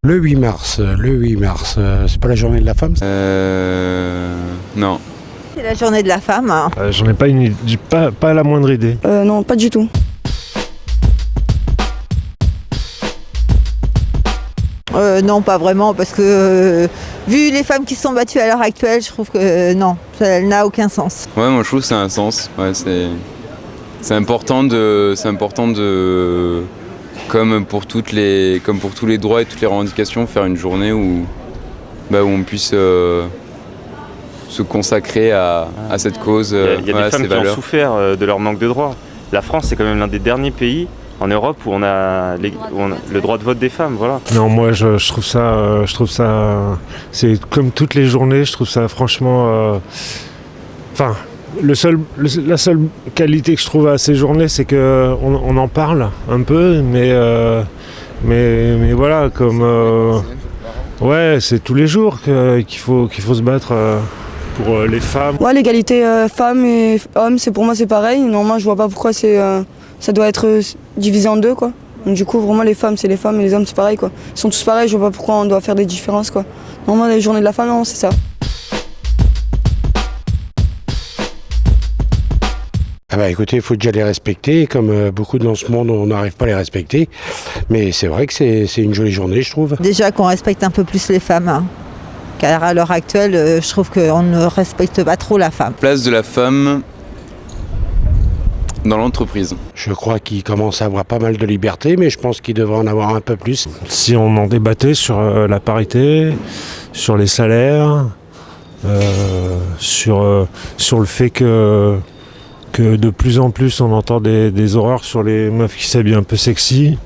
Le 8 mars, c'est pas la journée de la femme ça? Non. C'est la journée de la femme. Hein. J'en ai pas la moindre idée. Non, pas du tout. Non, pas vraiment, parce que vu les femmes qui sont battues à l'heure actuelle, je trouve que non, ça n'a aucun sens. Ouais, moi je trouve que ça a un sens. Ouais, c'est important de comme pour tous les droits et toutes les revendications, faire une journée où on puisse se consacrer à cette cause. Il y a des femmes qui ont souffert de leur manque de droits. La France, c'est quand même l'un des derniers pays en Europe où on a le droit de vote des femmes, voilà. Non, moi je trouve ça, c'est comme toutes les journées, je trouve ça franchement, la seule qualité que je trouve à ces journées, c'est que on en parle un peu, mais voilà, comme ouais, c'est tous les jours qu'il faut se battre pour les femmes. Ouais, l'égalité femmes et hommes, pour moi c'est pareil. Normalement, je vois pas pourquoi ça doit être divisé en deux, quoi. Donc, du coup, vraiment, les femmes, c'est les femmes et les hommes, c'est pareil, quoi. Ils sont tous pareils, je vois pas pourquoi on doit faire des différences, quoi. Normalement, les journées de la femme, non, c'est ça. Écoutez, il faut déjà les respecter. Comme beaucoup dans ce monde, on n'arrive pas à les respecter. Mais c'est vrai que c'est une jolie journée, je trouve. Déjà qu'on respecte un peu plus les femmes. Hein. Car à l'heure actuelle, je trouve qu'on ne respecte pas trop la femme. Place de la femme dans l'entreprise. Je crois qu'il commence à avoir pas mal de liberté, mais je pense qu'il devrait en avoir un peu plus. Si on en débattait sur la parité, sur les salaires, sur le fait que de plus en plus on entend des horreurs sur les meufs qui s'habillent un peu sexy.